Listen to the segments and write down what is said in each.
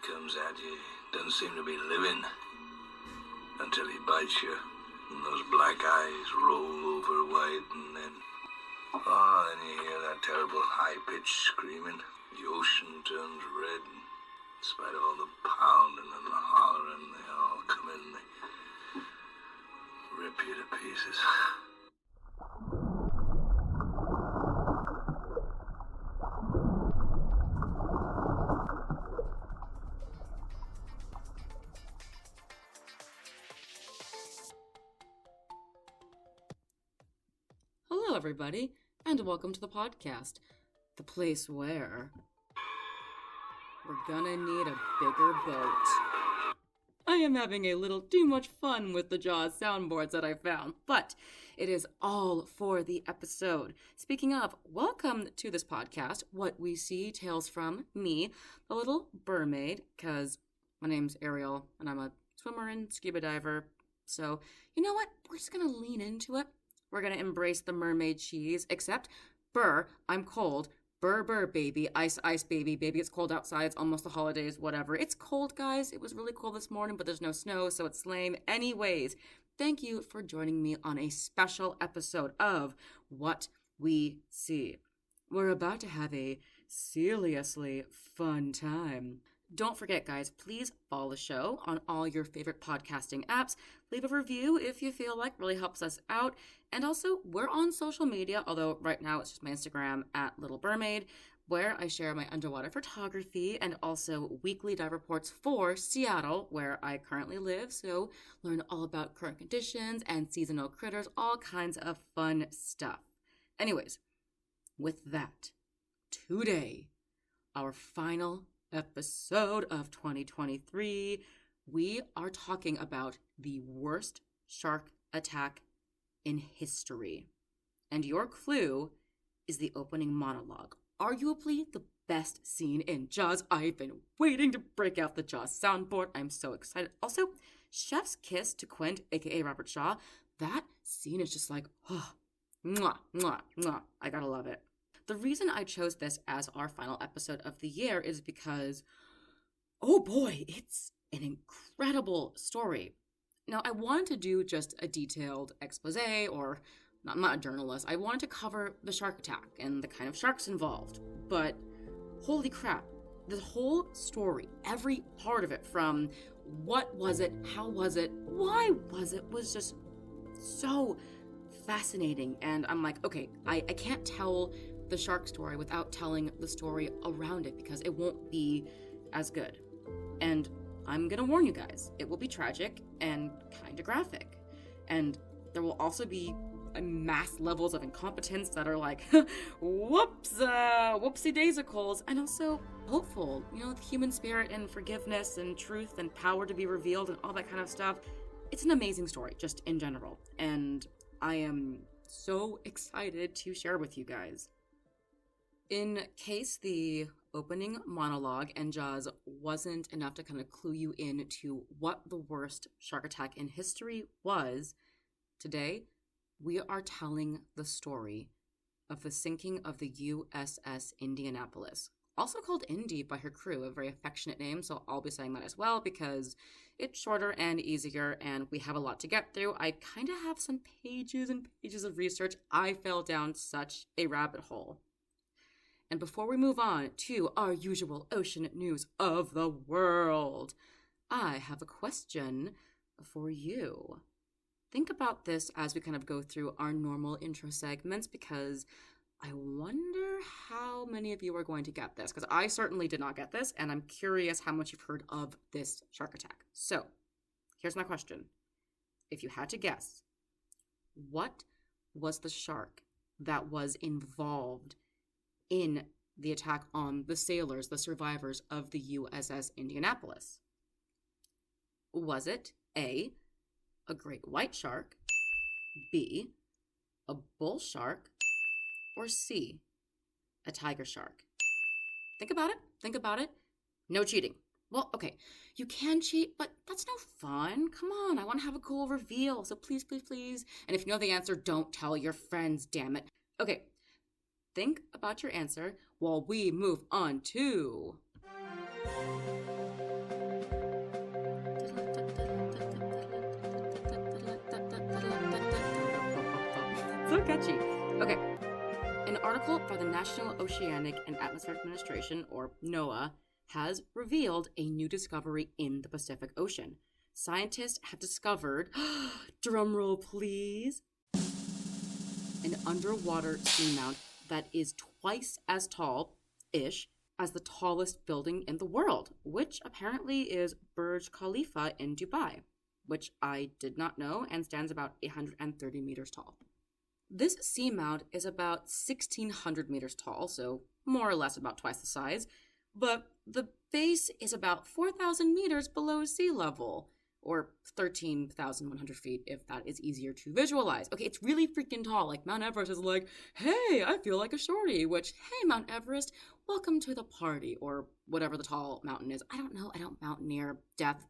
comes at you, doesn't seem to be living until he bites you. And those black eyes roll over white, and then you hear that terrible high-pitched screaming. The ocean turns red, and in spite of all the pounding and the hollering, they all come in, they rip you to pieces. Hello, everybody, and welcome to the podcast, the place where we're gonna need a bigger boat. I am having a little too much fun with the Jaws soundboards that I found, but it is all for the episode. Speaking of, welcome to this podcast, What We See, Tales from me, the little BRRmaid, because my name's Ariel, and I'm a swimmer and scuba diver, so you know what? We're just gonna lean into it. We're going to embrace the mermaid cheese, except, burr, I'm cold. Burr, baby. Ice, baby. Baby, it's cold outside. It's almost the holidays, whatever. It's cold, guys. It was really cold this morning, but there's no snow, so it's lame. Anyways, thank you for joining me on a special episode of What We See. We're about to have a seriously fun time. Don't forget, guys, please follow the show on all your favorite podcasting apps. Leave a review if you feel like, really helps us out. And also, we're on social media, although right now it's just my Instagram at Little BRRmaid, where I share my underwater photography and also weekly dive reports for Seattle, where I currently live. So learn all about current conditions and seasonal critters, all kinds of fun stuff. Anyways, with that, today, our final episode of 2023, we are talking about the worst shark attack in history. And your clue is the opening monologue. Arguably the best scene in Jaws. I've been waiting to break out the Jaws soundboard. I'm so excited. Also, Chef's kiss to Quint, aka Robert Shaw. That scene is just like, oh, mwah, mwah, mwah. I gotta love it. The reason I chose this as our final episode of the year is because, oh boy, it's an incredible story. Now, I wanted to do just a detailed expose, or I'm not a journalist. I wanted to cover the shark attack and the kind of sharks involved. But holy crap, the whole story, every part of it, from what was it, how was it, why was it, was just so fascinating. And I'm like, okay, I can't tell the shark story without telling the story around it, because it won't be as good. And I'm gonna warn you guys, it will be tragic and kind of graphic. And there will also be mass levels of incompetence that are like, whoopsie daisicles, and also hopeful, the human spirit and forgiveness and truth and power to be revealed and all that kind of stuff. It's an amazing story, just in general. And I am so excited to share with you guys. In case the opening monologue and Jaws wasn't enough to kind of clue you in to what the worst shark attack in history was, today we are telling the story of the sinking of the USS Indianapolis, also called Indy by her crew, a very affectionate name, so I'll be saying that as well because it's shorter and easier and we have a lot to get through. I kind of have some pages and pages of research. I fell down such a rabbit hole. And before we move on to our usual ocean news of the world, I have a question for you. Think about this as we kind of go through our normal intro segments, because I wonder how many of you are going to get this, because I certainly did not get this, and I'm curious how much you've heard of this shark attack. So, here's my question. If you had to guess, what was the shark that was involved in the attack on the sailors, the survivors of the USS Indianapolis? Was it A, a great white shark, B, a bull shark, or C, a tiger shark? Think about it. No cheating. Well, okay, you can cheat, but that's no fun. Come on, I want to have a cool reveal, so please. And if you know the answer, don't tell your friends, damn it. Okay, think about your answer while we move on to catchy. Okay. An article by the National Oceanic and Atmospheric Administration, or NOAA, has revealed a new discovery in the Pacific Ocean. Scientists have discovered, drumroll please, an underwater seamount that is twice as tall-ish as the tallest building in the world, which apparently is Burj Khalifa in Dubai, which I did not know and stands about 830 meters tall. This seamount is about 1,600 meters tall, so more or less about twice the size, but the base is about 4,000 meters below sea level, or 13,100 feet if that is easier to visualize. Okay, it's really freaking tall. Like, Mount Everest is like, hey, I feel like a shorty, which, hey, Mount Everest, welcome to the party, or whatever the tall mountain is. I don't know. I don't mountaineer. Death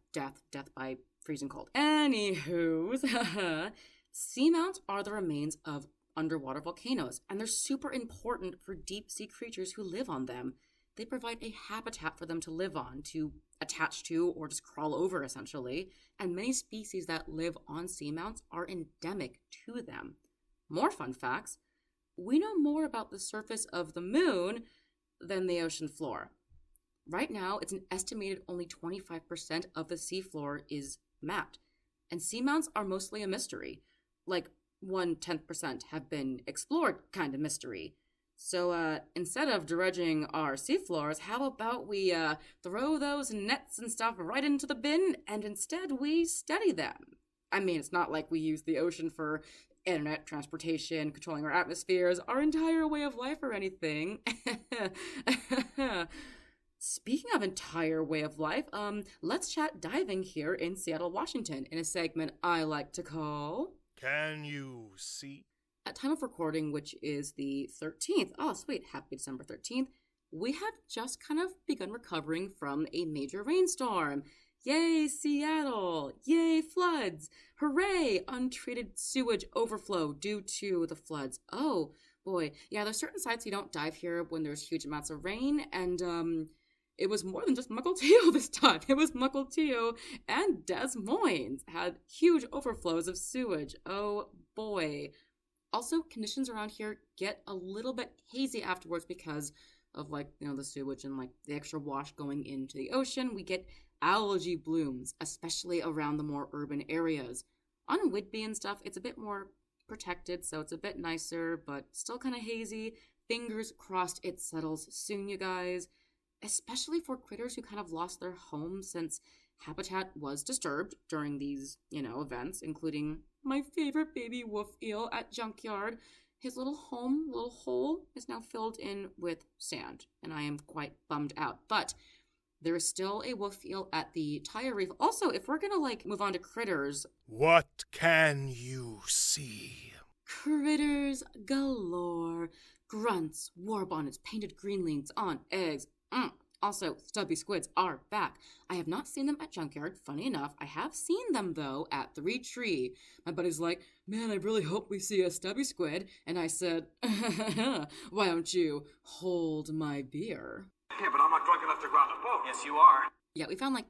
by freezing cold. Anywho, seamounts are the remains of underwater volcanoes, and they're super important for deep-sea creatures who live on them. They provide a habitat for them to live on, to attach to, or just crawl over, essentially, and many species that live on seamounts are endemic to them. More fun facts, we know more about the surface of the moon than the ocean floor. Right now, it's an estimated only 25% of the seafloor is mapped, and seamounts are mostly a mystery. Like, 1/10% have been explored kind of mystery. So instead of dredging our seafloors, how about we throw those nets and stuff right into the bin, and instead we study them? I mean, it's not like we use the ocean for internet, transportation, controlling our atmospheres, our entire way of life or anything. Speaking of entire way of life, let's chat diving here in Seattle, Washington, in a segment I like to call... Can you see? At time of recording, which is the 13th, oh sweet, happy December 13th, we have just kind of begun recovering from a major rainstorm. Yay, Seattle! Yay, floods! Hooray! Untreated sewage overflow due to the floods. Oh, boy. Yeah, there's certain sites you don't dive here when there's huge amounts of rain, and, it was more than just Mukilteo this time. It was Mukilteo and Des Moines had huge overflows of sewage. Oh, boy. Also, conditions around here get a little bit hazy afterwards because of, like, the sewage and, like, the extra wash going into the ocean. We get algae blooms, especially around the more urban areas. On Whidbey and stuff, it's a bit more protected, so it's a bit nicer, but still kind of hazy. Fingers crossed it settles soon, you guys. Especially for critters who kind of lost their home since habitat was disturbed during these, events, including my favorite baby wolf eel at Junkyard. His little hole is now filled in with sand, and I am quite bummed out. But there is still a wolf eel at the Tire Reef. Also, if we're gonna, move on to critters... What can you see? Critters galore. Grunts, war bonnets, painted greenlings on eggs. Also, stubby squids are back. I have not seen them at Junkyard, funny enough. I have seen them, though, at 3 Tree. My buddy's like, man, I really hope we see a stubby squid. And I said, why don't you hold my beer? Yeah, but I'm not drunk enough to go on the boat. Yes, you are. Yeah, we found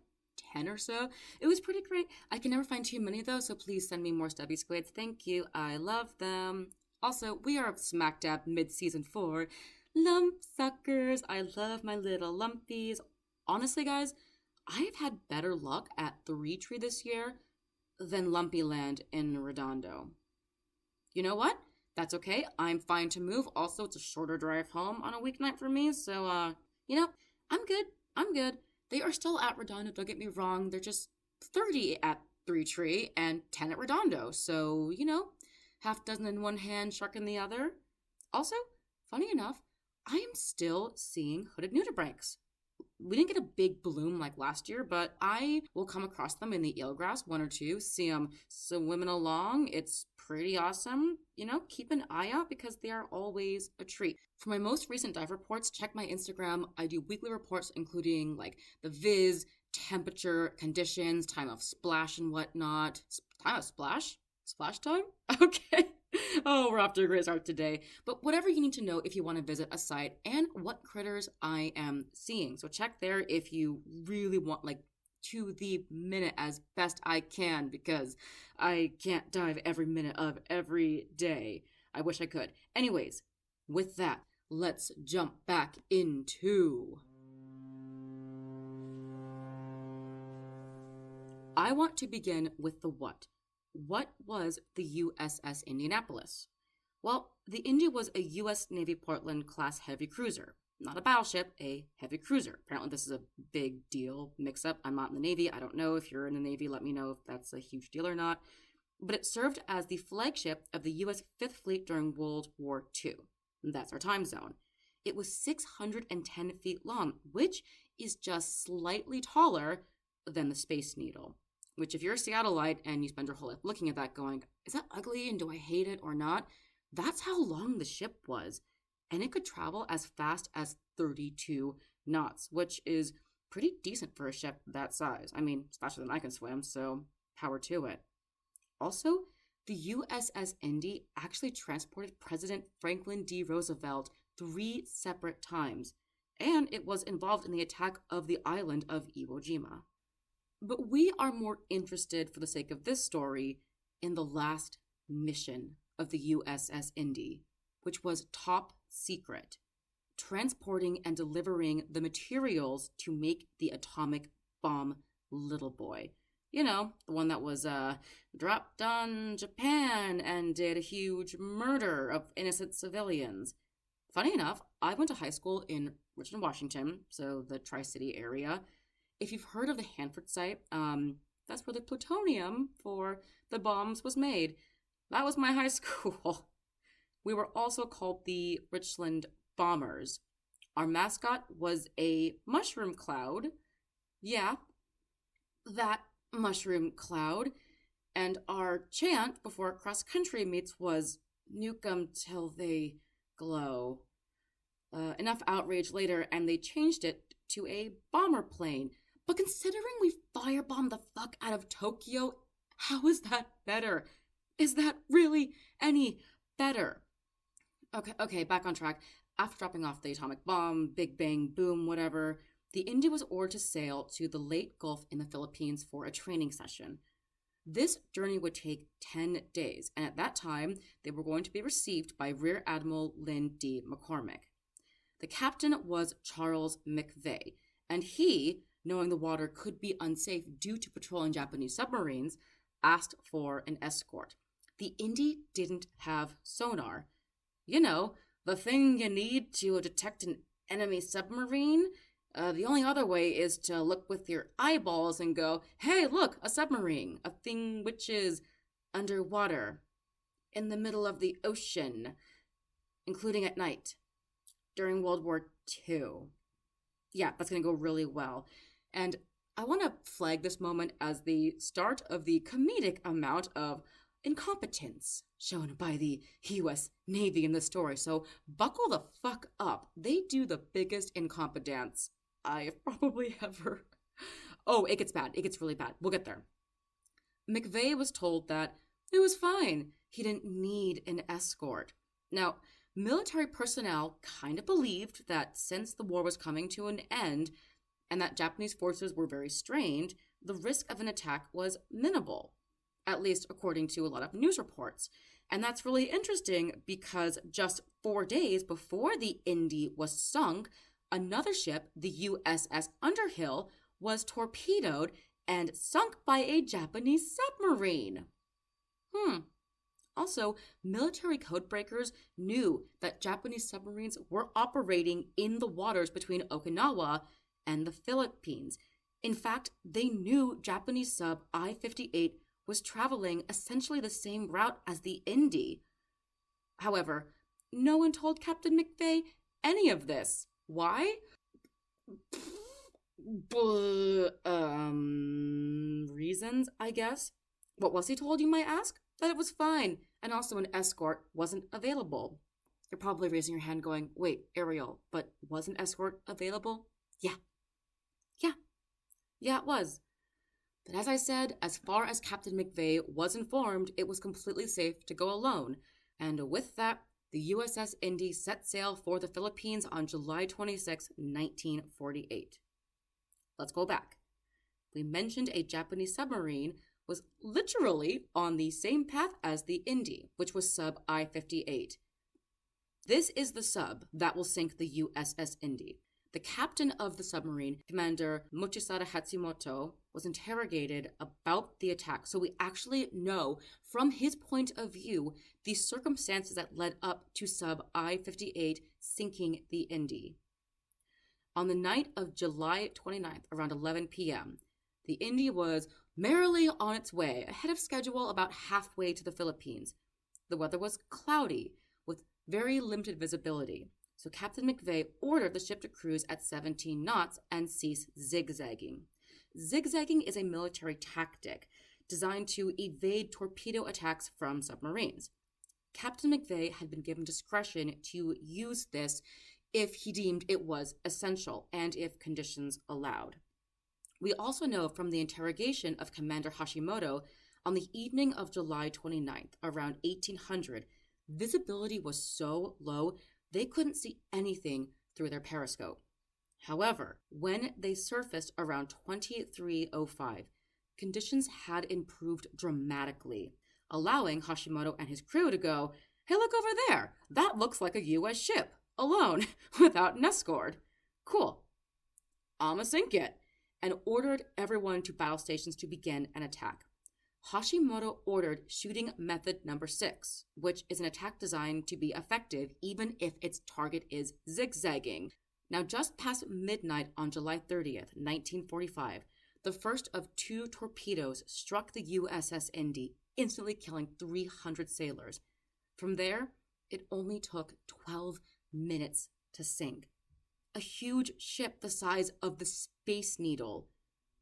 10 or so. It was pretty great. I can never find too many, though, so please send me more stubby squids. Thank you. I love them. Also, we are smack dab mid-season 4. Lump suckers. I love my little lumpies. Honestly, guys, I've had better luck at 3 Tree this year than Lumpy Land in Redondo. You know what? That's okay. I'm fine to move. Also, it's a shorter drive home on a weeknight for me, so, I'm good. I'm good. They are still at Redondo, don't get me wrong. They're just 30 at 3 Tree and 10 at Redondo, so, half dozen in one hand, shark in the other. Also, funny enough, I am still seeing hooded nudibranchs. We didn't get a big bloom like last year, but I will come across them in the eelgrass, 1 or 2, see them swimming along. It's pretty awesome. Keep an eye out because they are always a treat. For my most recent dive reports, check my Instagram. I do weekly reports including the viz, temperature, conditions, time of splash and whatnot. Time of splash? Splash time? Okay. Oh, we're off to a great start today. But whatever you need to know if you want to visit a site and what critters I am seeing. So check there if you really want, to the minute as best I can because I can't dive every minute of every day. I wish I could. Anyways, with that, let's jump back into... I want to begin with the what. What was the USS Indianapolis? Well, the Indy was a U.S. Navy Portland-class heavy cruiser. Not a battleship, a heavy cruiser. Apparently this is a big deal mix-up. I'm not in the Navy. I don't know. If you're in the Navy, let me know if that's a huge deal or not. But it served as the flagship of the U.S. Fifth Fleet during World War II. And that's our time zone. It was 610 feet long, which is just slightly taller than the Space Needle. Which, if you're a Seattleite and you spend your whole life looking at that going, is that ugly and do I hate it or not? That's how long the ship was. And it could travel as fast as 32 knots, which is pretty decent for a ship that size. I mean, it's faster than I can swim, so power to it. Also, the USS Indy actually transported President Franklin D. Roosevelt 3 separate times, and it was involved in the attack of the island of Iwo Jima. But we are more interested, for the sake of this story, in the last mission of the USS Indy, which was top secret, transporting and delivering the materials to make the atomic bomb Little Boy. You know, the one that was dropped on Japan and did a huge murder of innocent civilians. Funny enough, I went to high school in Richmond, Washington, so the Tri-City area. If you've heard of the Hanford site, that's where the plutonium for the bombs was made. That was my high school. We were also called the Richland Bombers. Our mascot was a mushroom cloud. Yeah, that mushroom cloud. And our chant before cross-country meets was, "Nuke 'em till they glow." Enough outrage later, and they changed it to a bomber plane. But considering we firebombed the fuck out of Tokyo, how is that better? Is that really any better? Okay, back on track. After dropping off the atomic bomb, big bang, boom, whatever, the Indy was ordered to sail to the Leyte Gulf in the Philippines for a training session. This journey would take 10 days, and at that time, they were going to be received by Rear Admiral Lynn D. McCormick. The captain was Charles McVeigh, and he, knowing the water could be unsafe due to patrolling Japanese submarines, asked for an escort. The Indy didn't have sonar. You know, the thing you need to detect an enemy submarine. The only other way is to look with your eyeballs and go, hey, look, a submarine, a thing which is underwater, in the middle of the ocean, including at night, during World War II. Yeah, that's going to go really well. And I want to flag this moment as the start of the comedic amount of incompetence shown by the U.S. Navy in this story. So buckle the fuck up. They do the biggest incompetence I've probably ever... Oh, it gets bad. It gets really bad. We'll get there. McVeigh was told that it was fine. He didn't need an escort. Now, military personnel kind of believed that since the war was coming to an end and that Japanese forces were very strained, the risk of an attack was minimal, at least according to a lot of news reports. And that's really interesting because just 4 days before the Indy was sunk, another ship, the USS Underhill, was torpedoed and sunk by a Japanese submarine. Also, military codebreakers knew that Japanese submarines were operating in the waters between Okinawa and the Philippines. In fact, they knew Japanese sub I-58 was traveling essentially the same route as the Indy. However, no one told Captain McVeigh any of this. Why? Reasons, I guess. What was he told, you might ask? That it was fine, and also an escort wasn't available. You're probably raising your hand going, wait, Ariel, but was an escort available? Yeah, it was. But as I said, as far as Captain McVeigh was informed, it was completely safe to go alone. And with that, the USS Indy set sail for the Philippines on July 26, 1948. Let's go back. We mentioned a Japanese submarine. was literally on the same path as the Indy, which was sub I-58. This is the sub that will sink the USS Indy. The captain of the submarine, Commander Mochisada Hatsumoto, was interrogated about the attack, so we actually know from his point of view the circumstances that led up to sub I-58 sinking the Indy. On the night of July 29th, around 11 p.m., the Indy was merrily on its way, ahead of schedule about halfway to the Philippines. The weather was cloudy, with very limited visibility, so Captain McVeigh ordered the ship to cruise at 17 knots and cease zigzagging. Zigzagging is a military tactic designed to evade torpedo attacks from submarines. Captain McVeigh had been given discretion to use this if he deemed it was essential and if conditions allowed. We also know from the interrogation of Commander Hashimoto on the evening of July 29th, around 1800, visibility was so low they couldn't see anything through their periscope. However, when they surfaced around 23:05, conditions had improved dramatically, allowing Hashimoto and his crew to go, "Hey, look over there! That looks like a U.S. ship, alone, without an escort. Cool. I'ma sink it," and ordered everyone to battle stations to begin an attack. Hashimoto ordered shooting method number 6, which is an attack designed to be effective even if its target is zigzagging. Now, just past midnight on July 30th, 1945, the first of 2 torpedoes struck the USS Indy, instantly killing 300 sailors. From there, it only took 12 minutes to sink. A huge ship the size of the Space Needle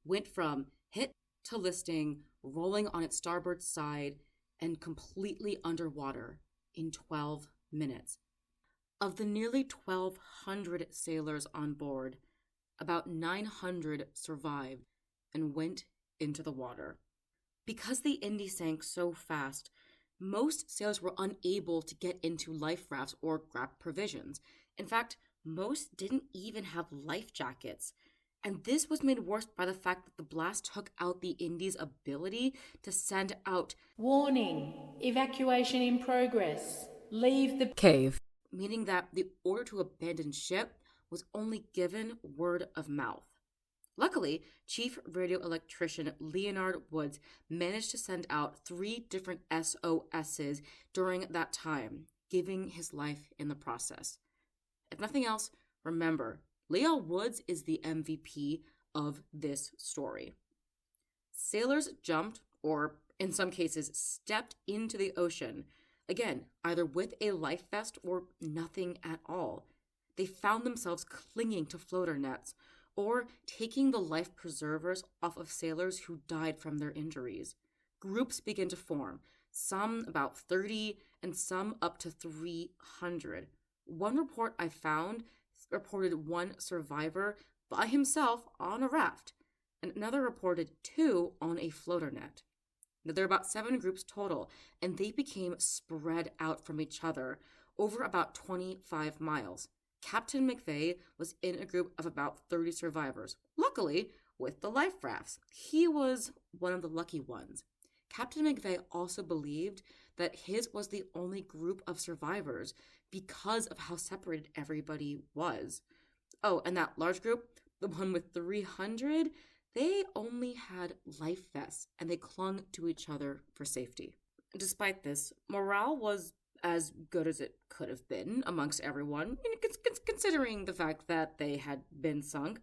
went from hit to listing, rolling on its starboard side, and completely underwater in 12 minutes. Of the nearly 1,200 sailors on board, about 900 survived and went into the water. Because the Indy sank so fast, most sailors were unable to get into life rafts or grab provisions. In fact, most didn't even have life jackets. And this was made worse by the fact that the blast took out the Indy's ability to send out "Warning, evacuation in progress. Leave the cave," meaning that the order to abandon ship was only given word of mouth. Luckily, Chief Radio Electrician Leonard Woods managed to send out 3 different SOSs during that time, giving his life in the process. If nothing else, remember, Leo Woods is the MVP of this story. Sailors jumped, or in some cases stepped into the ocean, again, either with a life vest or nothing at all. They found themselves clinging to floater nets, or taking the life preservers off of sailors who died from their injuries. Groups began to form, some about 30 and some up to 300. One report I found reported 1 survivor by himself on a raft, and another reported 2 on a floater net. Now, there are about 7 groups total, and they became spread out from each other over about 25 miles. Captain McVeigh was in a group of about 30 survivors, luckily with the life rafts. He was one of the lucky ones. Captain McVeigh also believed that his was the only group of survivors because of how separated everybody was. Oh, and that large group, the one with 300, they only had life vests and they clung to each other for safety. Despite this, morale was as good as it could have been amongst everyone, considering the fact that they had been sunk.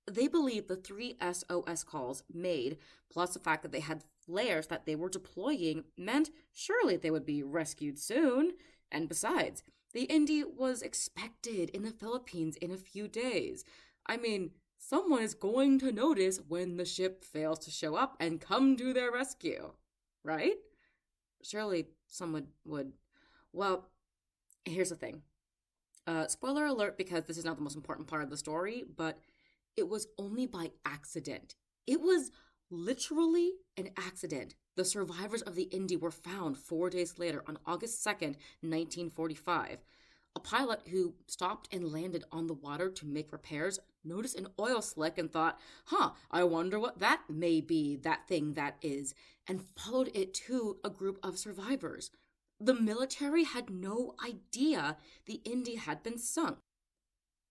They believed the 3 SOS calls made, plus the fact that they had flares that they were deploying, meant surely they would be rescued soon. And besides, the Indy was expected in the Philippines in a few days. I mean, someone is going to notice when the ship fails to show up and come to their rescue, right? Surely someone would. Well, here's the thing. Spoiler alert, because this is not the most important part of the story, but it was only by accident. It was literally an accident. The survivors of the Indy were found 4 days later on August 2nd, 1945. A pilot who stopped and landed on the water to make repairs noticed an oil slick and thought, I wonder what that may be, that thing that is, and followed it to a group of survivors. The military had no idea the Indy had been sunk.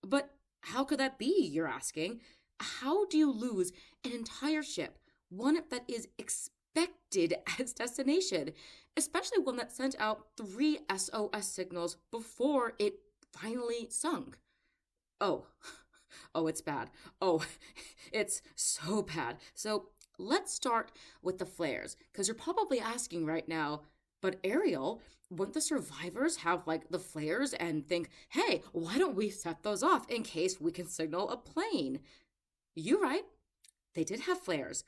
But how could that be, you're asking? How do you lose an entire ship, one that is expected at its destination, especially one that sent out 3 SOS signals before it finally sunk? Oh, it's bad. Oh, it's so bad. So let's start with the flares, because you're probably asking right now, but Ariel, wouldn't the survivors have the flares and think, hey, why don't we set those off in case we can signal a plane? You're right. They did have flares,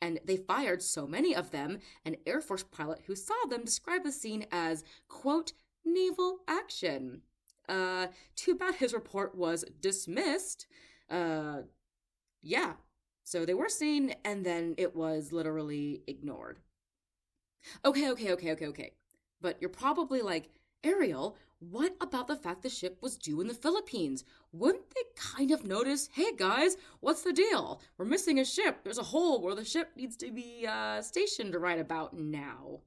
and they fired so many of them, an Air Force pilot who saw them described the scene as, quote, naval action. Too bad his report was dismissed. Yeah. So they were seen, and then it was literally ignored. Okay. But you're probably like, Ariel, what about the fact the ship was due in the Philippines? Wouldn't they kind of notice, hey guys, what's the deal? We're missing a ship. There's a hole where the ship needs to be stationed right about now.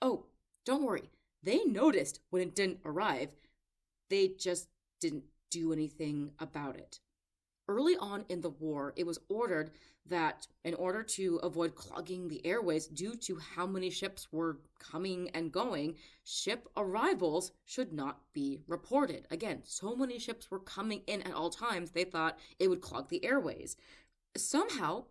Oh, don't worry. They noticed when it didn't arrive. They just didn't do anything about it. Early on in the war, it was ordered that in order to avoid clogging the airways due to how many ships were coming and going, ship arrivals should not be reported. Again, so many ships were coming in at all times, they thought it would clog the airways. Somehow,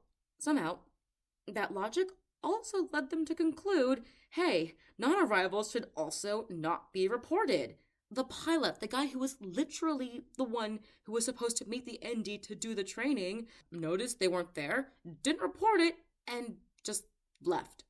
that logic also led them to conclude, hey, non-arrivals should also not be reported. The pilot, the guy who was literally the one who was supposed to meet the ND to do the training, noticed they weren't there, didn't report it, and just left.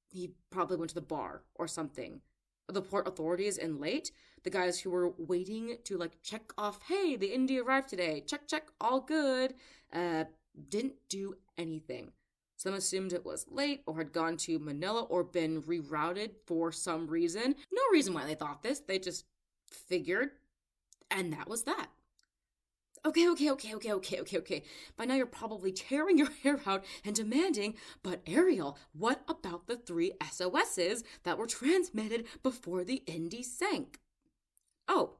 He probably went to the bar or something. The port authorities in late, the guys who were waiting to check off, hey, the ND arrived today, check, all good, didn't do anything. Some assumed it was late or had gone to Manila or been rerouted for some reason. No reason why they thought this, they just figured, and that was that. Okay. By now you're probably tearing your hair out and demanding, but Ariel, what about the 3 SOSs that were transmitted before the Indy sank? Oh,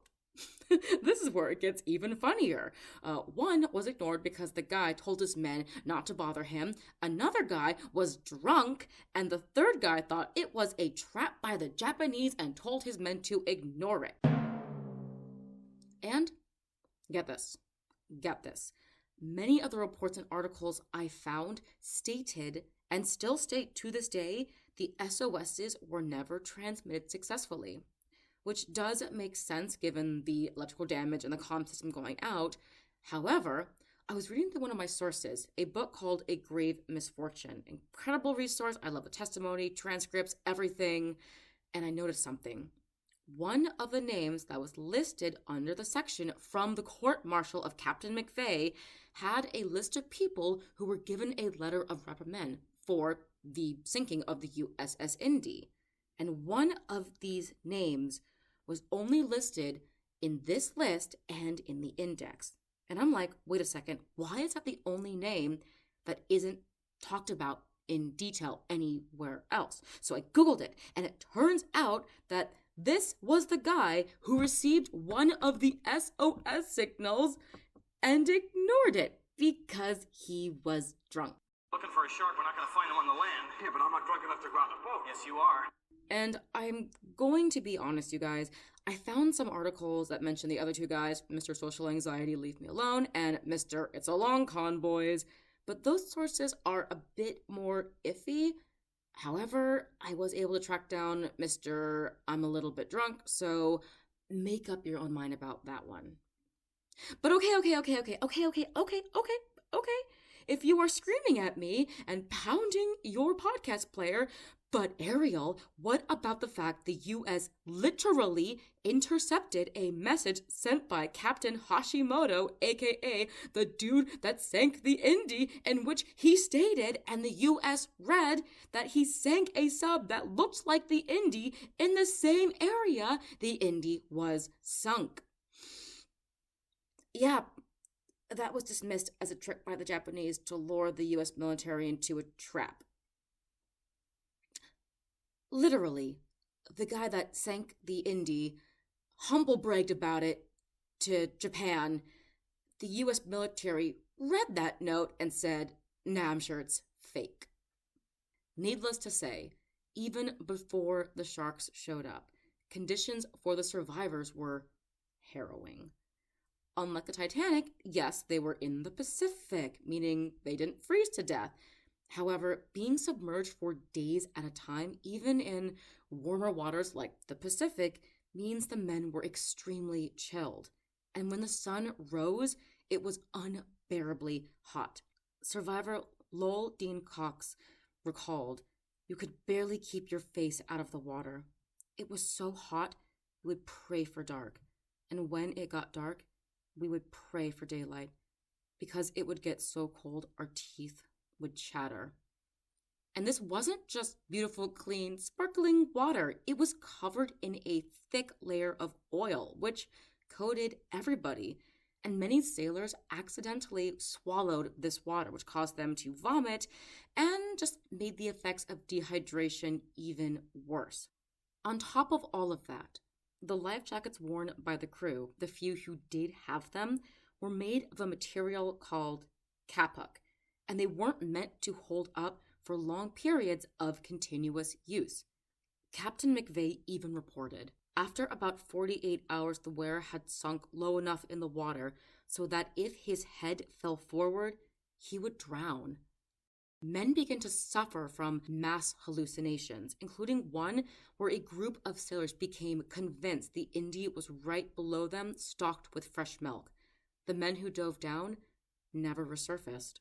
this is where it gets even funnier. One was ignored because the guy told his men not to bother him, another guy was drunk, and the third guy thought it was a trap by the Japanese and told his men to ignore it. And get this. Many of the reports and articles I found stated, and still state to this day, the SOSs were never transmitted successfully, which does make sense given the electrical damage and the comm system going out. However, I was reading through one of my sources, a book called A Grave Misfortune. Incredible resource. I love the testimony, transcripts, everything. And I noticed something. One of the names that was listed under the section from the court-martial of Captain McVeigh had a list of people who were given a letter of reprimand for the sinking of the USS Indy. And one of these names was only listed in this list and in the index. And I'm like, wait a second, why is that the only name that isn't talked about in detail anywhere else? So I Googled it, and it turns out that this was the guy who received one of the SOS signals and ignored it because he was drunk. Looking for a shark, we're not going to find him on the land. Yeah, but I'm not drunk enough to go out in a boat. Yes, you are. And I'm going to be honest, you guys. I found some articles that mention the other 2 guys, Mr. Social Anxiety, Leave Me Alone, and Mr. It's a Long Con Boys. But those sources are a bit more iffy. However, I was able to track down Mr. I'm a little bit drunk, so make up your own mind about that one. But okay. If you are screaming at me and pounding your podcast player, but Ariel, what about the fact the U.S. literally intercepted a message sent by Captain Hashimoto, aka the dude that sank the Indy, in which he stated, and the U.S. read, that he sank a sub that looked like the Indy in the same area the Indy was sunk? Yeah, That was dismissed as a trick by the Japanese to lure the US military into a trap. Literally, the guy that sank the Indy humble bragged about it to Japan. The US military read that note and said, nah, I'm sure it's fake. Needless to say, even before the sharks showed up, conditions for the survivors were harrowing. Unlike the Titanic, yes, they were in the Pacific, meaning they didn't freeze to death. However, being submerged for days at a time, even in warmer waters like the Pacific, means the men were extremely chilled. And when the sun rose, it was unbearably hot. Survivor Lowell Dean Cox recalled, "You could barely keep your face out of the water. It was so hot, we would pray for dark. And when it got dark, we would pray for daylight. Because it would get so cold, our teeth would chatter." And this wasn't just beautiful, clean, sparkling water. It was covered in a thick layer of oil, which coated everybody. And many sailors accidentally swallowed this water, which caused them to vomit and just made the effects of dehydration even worse. On top of all of that, the life jackets worn by the crew, the few who did have them, were made of a material called kapuk, and they weren't meant to hold up for long periods of continuous use. Captain McVeigh even reported, after about 48 hours, the wearer had sunk low enough in the water so that if his head fell forward, he would drown. Men began to suffer from mass hallucinations, including one where a group of sailors became convinced the Indy was right below them, stocked with fresh milk. The men who dove down never resurfaced.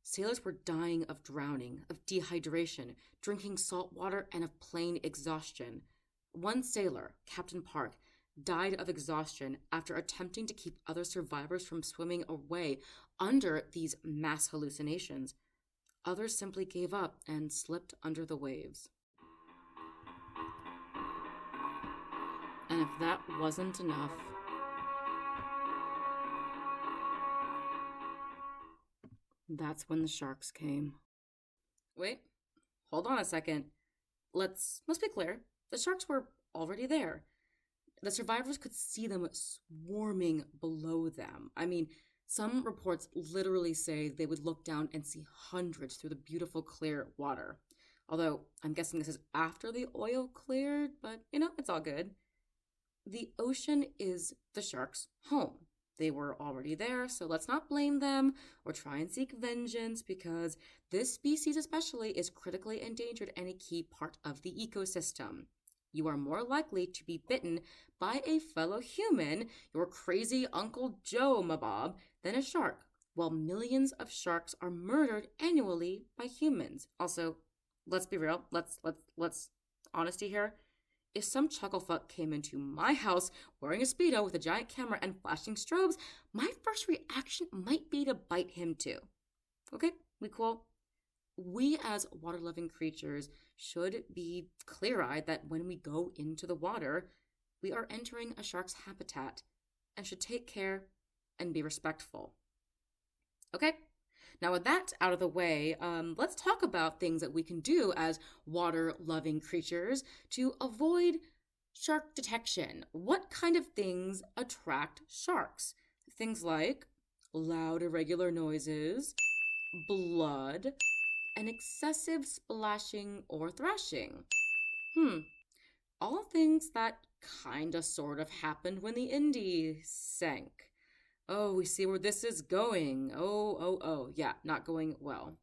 Sailors were dying of drowning, of dehydration, drinking salt water, and of plain exhaustion. One sailor, Captain Park, died of exhaustion after attempting to keep other survivors from swimming away under these mass hallucinations. Others simply gave up and slipped under the waves. And if that wasn't enough, that's when the sharks came. Wait, hold on a second. Let's be clear. The sharks were already there. The survivors could see them swarming below them. I mean, some reports literally say they would look down and see hundreds through the beautiful clear water. Although, I'm guessing this is after the oil cleared, but it's all good. The ocean is the sharks' home. They were already there, so let's not blame them or try and seek vengeance, because this species especially is critically endangered and a key part of the ecosystem. You are more likely to be bitten by a fellow human, your crazy Uncle Joe Mabob, than a shark, while millions of sharks are murdered annually by humans. Also, let's be real, let's honesty here. If some chucklefuck came into my house wearing a Speedo with a giant camera and flashing strobes, my first reaction might be to bite him too. Okay, we cool? We as water-loving creatures should be clear-eyed that when we go into the water, we are entering a shark's habitat and should take care and be respectful. Okay, now with that out of the way, let's talk about things that we can do as water-loving creatures to avoid shark detection. What kind of things attract sharks? Things like loud, irregular noises, blood, and excessive splashing or thrashing. All things that kinda sort of happened when the Indy sank. Oh, we see where this is going. Oh, yeah, not going well.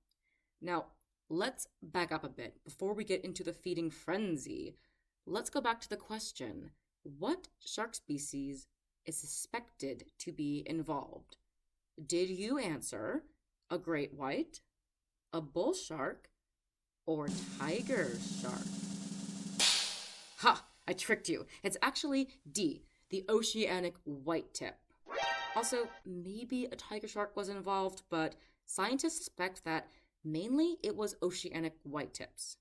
Now, let's back up a bit. Before we get into the feeding frenzy, let's go back to the question, what shark species is suspected to be involved? Did you answer a great white, a bull shark, or tiger shark? Ha! I tricked you. It's actually D, the oceanic white tip. Also, maybe a tiger shark was involved, but scientists suspect that mainly it was oceanic white tips.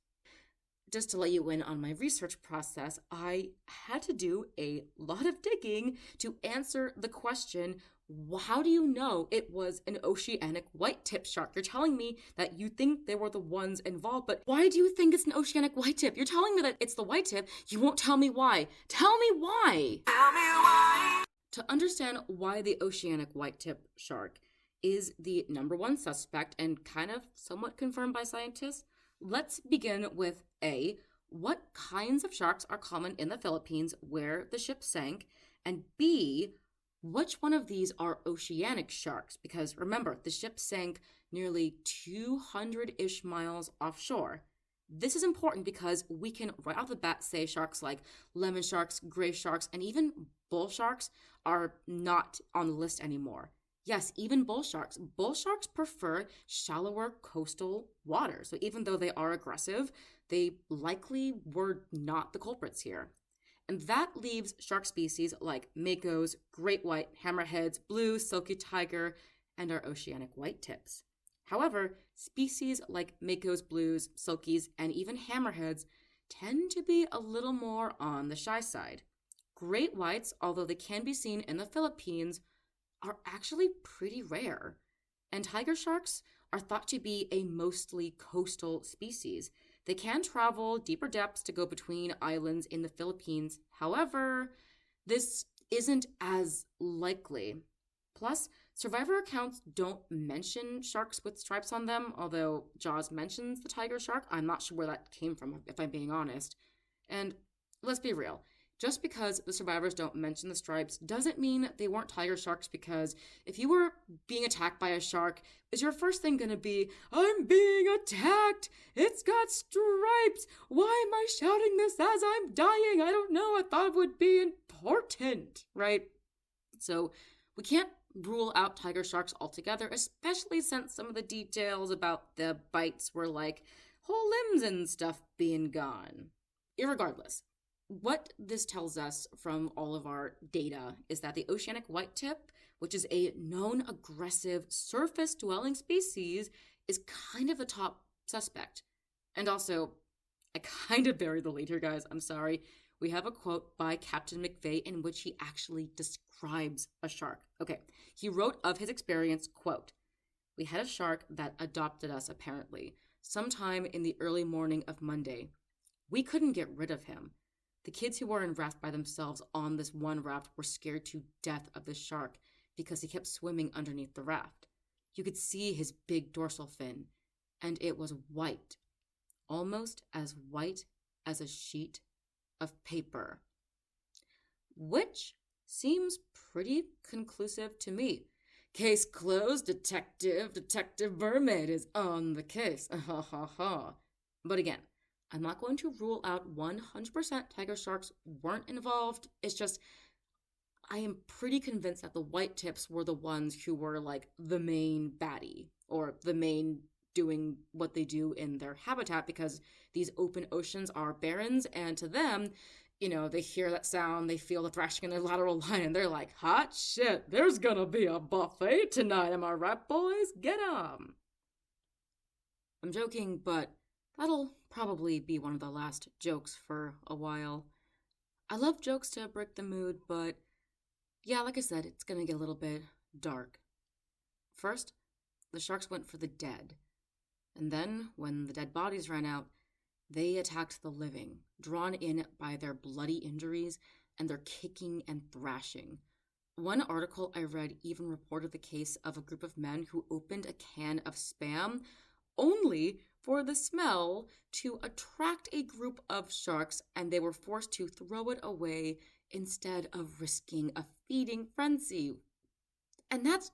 Just to let you in on my research process, I had to do a lot of digging to answer the question, How do you know it was an oceanic white-tip shark? You're telling me that you think they were the ones involved, but why do you think it's an oceanic white-tip? You're telling me that it's the white-tip. You won't tell me why. Tell me why! Tell me why! To understand why the oceanic white-tip shark is the number one suspect and kind of somewhat confirmed by scientists, let's begin with A, what kinds of sharks are common in the Philippines where the ship sank, and B, which one of these are oceanic sharks? Because remember, the ship sank nearly 200-ish miles offshore. This is important because we can right off the bat say sharks like lemon sharks, gray sharks, and even bull sharks are not on the list anymore. Yes, even bull sharks. Bull sharks prefer shallower coastal water. So even though they are aggressive, they likely were not the culprits here. And that leaves shark species like makos, great white, hammerheads, blue, silky tiger, and our oceanic white tips. However, species like makos, blues, silkies, and even hammerheads tend to be a little more on the shy side. Great whites, although they can be seen in the Philippines, are actually pretty rare. And tiger sharks are thought to be a mostly coastal species. They can travel deeper depths to go between islands in the Philippines. However, this isn't as likely. Plus, survivor accounts don't mention sharks with stripes on them, although Jaws mentions the tiger shark. I'm not sure where that came from, if I'm being honest. And let's be real. Just because the survivors don't mention the stripes doesn't mean they weren't tiger sharks, because if you were being attacked by a shark, is your first thing going to be, I'm being attacked, it's got stripes, why am I shouting this as I'm dying? I don't know, I thought it would be important, right? So we can't rule out tiger sharks altogether, especially since some of the details about the bites were like whole limbs and stuff being gone. Irregardless, what this tells us from all of our data is that the oceanic whitetip, which is a known aggressive surface-dwelling species, is kind of the top suspect. And also, I kind of buried the lead here, guys. I'm sorry. We have a quote by Captain McVeigh in which he actually describes a shark. Okay, he wrote of his experience, quote, "We had a shark that adopted us, apparently, sometime in the early morning of Monday. We couldn't get rid of him. The kids who were in raft by themselves on this one raft were scared to death of the shark because he kept swimming underneath the raft. You could see his big dorsal fin, and it was white, almost as white as a sheet of paper." Which seems pretty conclusive to me. Case closed, detective. Detective BRRmaid is on the case. Ha ha ha. But again, I'm not going to rule out 100% tiger sharks weren't involved. It's just, I am pretty convinced that the white tips were the ones who were like the main baddie, or the main doing what they do in their habitat, because these open oceans are barrens, and to them, you know, they hear that sound, they feel the thrashing in their lateral line, and they're like, hot shit, there's gonna be a buffet tonight, am I right, boys? Get 'em! I'm joking, but that'll probably be one of the last jokes for a while. I love jokes to break the mood, but yeah, like I said, it's gonna get a little bit dark. First, the sharks went for the dead. And then, when the dead bodies ran out, they attacked the living, drawn in by their bloody injuries and their kicking and thrashing. One article I read even reported the case of a group of men who opened a can of Spam only for the smell to attract a group of sharks, and they were forced to throw it away instead of risking a feeding frenzy. And that's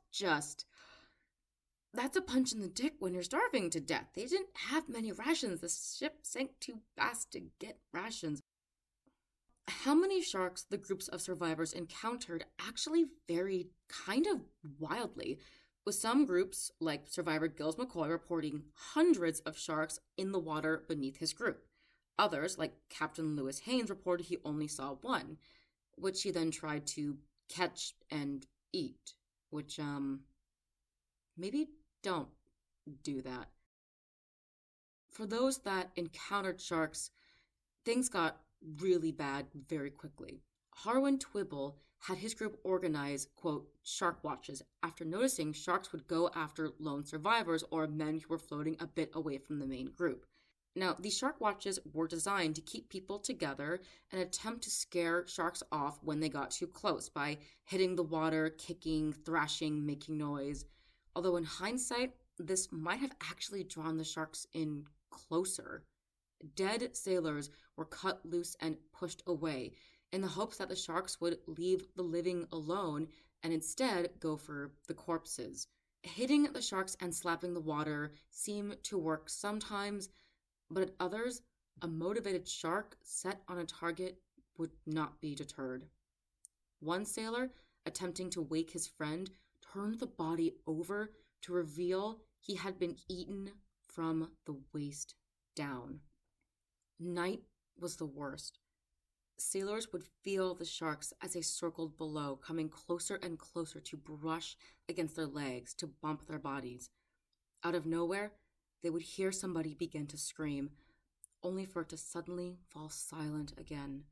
a punch in the dick when you're starving to death. They didn't have many rations. The ship sank too fast to get rations. How many sharks the groups of survivors encountered actually varied kind of wildly, with some groups, like survivor Gills McCoy, reporting hundreds of sharks in the water beneath his group. Others, like Captain Lewis Haynes, reported he only saw one, which he then tried to catch and eat, which, maybe don't do that. For those that encountered sharks, things got really bad very quickly. Harwin Twibble had his group organize, quote, shark watches after noticing sharks would go after lone survivors or men who were floating a bit away from the main group. Now, these shark watches were designed to keep people together and attempt to scare sharks off when they got too close by hitting the water, kicking, thrashing, making noise. Although in hindsight, this might have actually drawn the sharks in closer. Dead sailors were cut loose and pushed away in the hopes that the sharks would leave the living alone and instead go for the corpses. Hitting the sharks and slapping the water seem to work sometimes, but at others, a motivated shark set on a target would not be deterred. One sailor, attempting to wake his friend, turned the body over to reveal he had been eaten from the waist down. Night was the worst. Sailors would feel the sharks as they circled below, coming closer and closer to brush against their legs, to bump their bodies. Out of nowhere, they would hear somebody begin to scream, only for it to suddenly fall silent again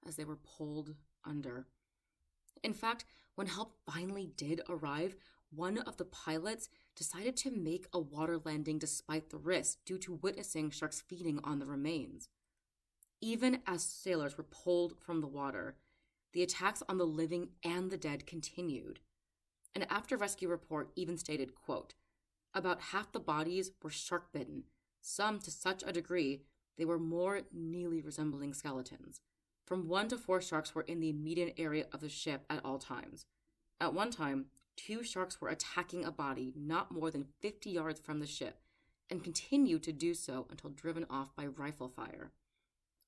as they were pulled under. In fact, when help finally did arrive, one of the pilots decided to make a water landing despite the risk due to witnessing sharks feeding on the remains. Even as sailors were pulled from the water, the attacks on the living and the dead continued. An after-rescue report even stated, quote, about half the bodies were shark-bitten, some to such a degree they were more nearly resembling skeletons. From 1 to 4 sharks were in the immediate area of the ship at all times. At one time, 2 sharks were attacking a body not more than 50 yards from the ship and continued to do so until driven off by rifle fire.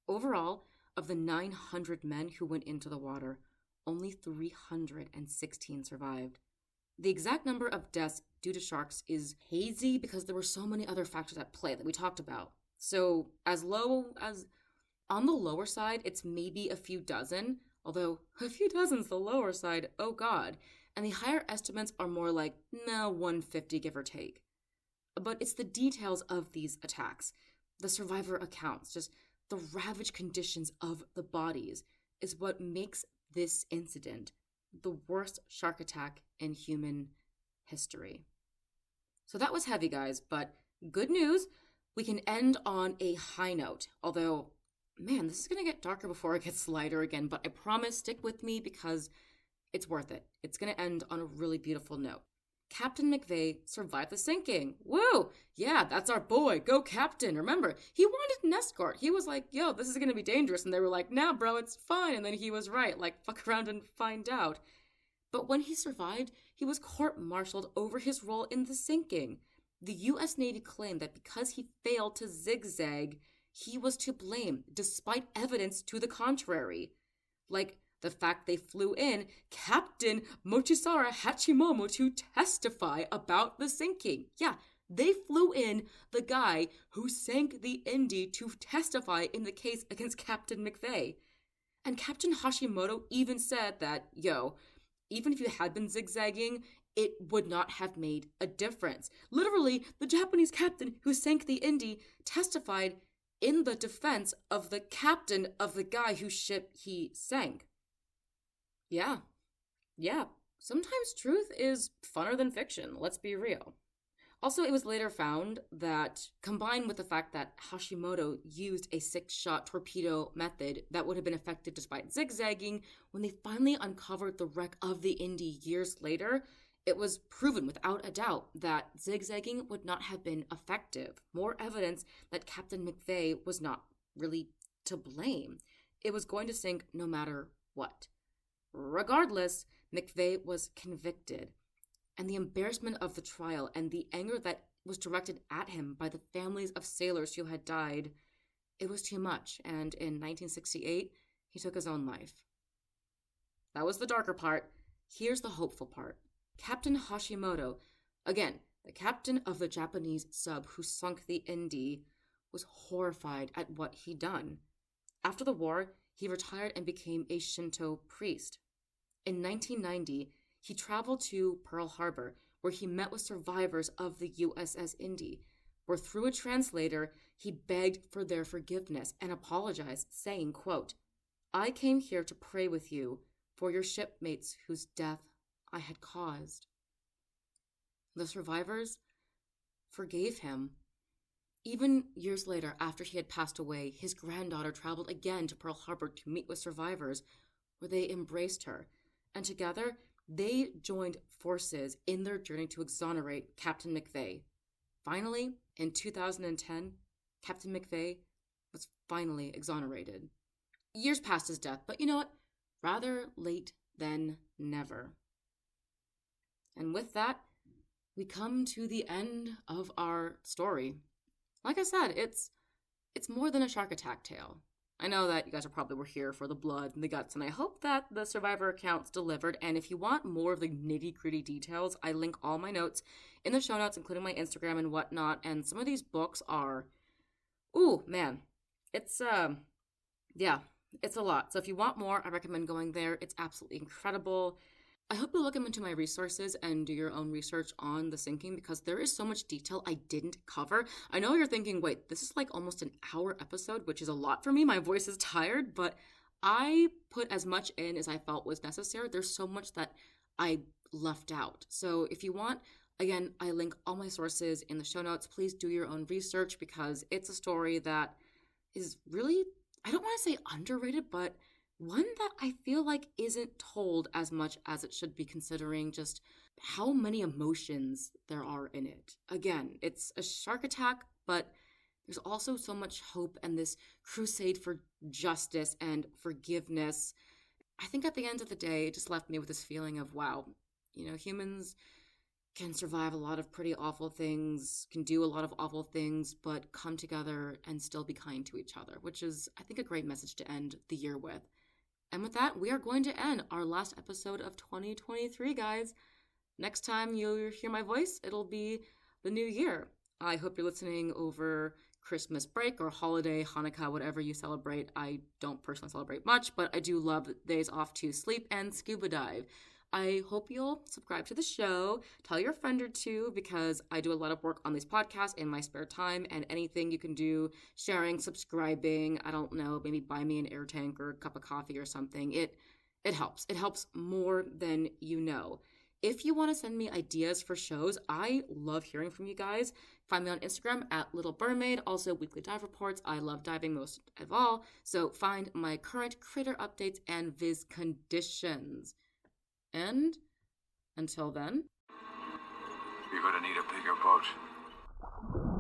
Overall, of the 900 men who went into the water, only 316 survived. The exact number of deaths due to sharks is hazy because there were so many other factors at play that we talked about. So on the lower side, it's maybe a few dozen, although a few dozen's the lower side, oh god. And the higher estimates are more like, 150 give or take. But it's the details of these attacks, the survivor accounts, just the ravaged conditions of the bodies is what makes this incident the worst shark attack in human history. So that was heavy, guys, but good news, we can end on a high note. Although, man, this is going to get darker before it gets lighter again, but I promise, stick with me because it's worth it. It's going to end on a really beautiful note. Captain McVeigh survived the sinking. Woo! Yeah, that's our boy. Go Captain. Remember, he wanted an escort. He was like, yo, this is going to be dangerous. And they were like, nah, bro, it's fine. And then he was right. Like, fuck around and find out. But when he survived, he was court-martialed over his role in the sinking. The U.S. Navy claimed that because he failed to zigzag, he was to blame, despite evidence to the contrary. Like, the fact they flew in Captain Mochisaru Hachimomo to testify about the sinking. Yeah, they flew in the guy who sank the Indy to testify in the case against Captain McVeigh. And Captain Hashimoto even said that, even if you had been zigzagging, it would not have made a difference. Literally, the Japanese captain who sank the Indy testified in the defense of the captain of the guy whose ship he sank. Yeah. Sometimes truth is funner than fiction, let's be real. Also, it was later found that, combined with the fact that Hashimoto used a 6-shot torpedo method that would have been effective despite zigzagging, when they finally uncovered the wreck of the Indy years later, it was proven without a doubt that zigzagging would not have been effective. More evidence that Captain McVeigh was not really to blame. It was going to sink no matter what. Regardless, McVeigh was convicted, and the embarrassment of the trial and the anger that was directed at him by the families of sailors who had died, it was too much, and in 1968, he took his own life. That was the darker part. Here's the hopeful part. Captain Hashimoto, again, the captain of the Japanese sub who sunk the Indy, was horrified at what he'd done. After the war, he retired and became a Shinto priest. In 1990, he traveled to Pearl Harbor, where he met with survivors of the USS Indy, where through a translator, he begged for their forgiveness and apologized, saying, quote, I came here to pray with you for your shipmates whose death I had caused. The survivors forgave him. Even years later, after he had passed away, his granddaughter traveled again to Pearl Harbor to meet with survivors, where they embraced her, and together they joined forces in their journey to exonerate Captain McVeigh. Finally, in 2010, Captain McVeigh was finally exonerated. Years past his death, but you know what? Rather late than never. And with that, we come to the end of our story. Like I said, it's more than a shark attack tale. I know that you guys probably were here for the blood and the guts, and I hope that the survivor accounts delivered. And if you want more of the nitty-gritty details, I link all my notes in the show notes, including my Instagram and whatnot. And some of these books are, ooh, man, it's it's a lot. So if you want more, I recommend going there. It's absolutely incredible. I hope you look into my resources and do your own research on the sinking, because there is so much detail I didn't cover. I know you're thinking, wait, this is like almost an hour episode, which is a lot for me. My voice is tired, but I put as much in as I felt was necessary. There's so much that I left out. So if you want, again, I link all my sources in the show notes. Please do your own research, because it's a story that is really, I don't want to say underrated, but one that I feel like isn't told as much as it should be, considering just how many emotions there are in it. Again, it's a shark attack, but there's also so much hope and this crusade for justice and forgiveness. I think at the end of the day, it just left me with this feeling of, wow, you know, humans can survive a lot of pretty awful things, can do a lot of awful things, but come together and still be kind to each other, which is, I think, a great message to end the year with. And with that, we are going to end our last episode of 2023, guys. Next time you'll hear my voice, it'll be the new year. I hope you're listening over Christmas break or holiday, Hanukkah, whatever you celebrate. I don't personally celebrate much, but I do love days off to sleep and scuba dive. I hope you'll subscribe to the show, tell your friend or two, because I do a lot of work on these podcasts in my spare time, and anything you can do, sharing, subscribing, I don't know, maybe buy me an air tank or a cup of coffee or something. It helps. It helps more than you know. If you want to send me ideas for shows, I love hearing from you guys. Find me on Instagram at BRRmaid, also weekly dive reports. I love diving most of all, so find my current critter updates and viz conditions. And until then, You're gonna need a bigger boat.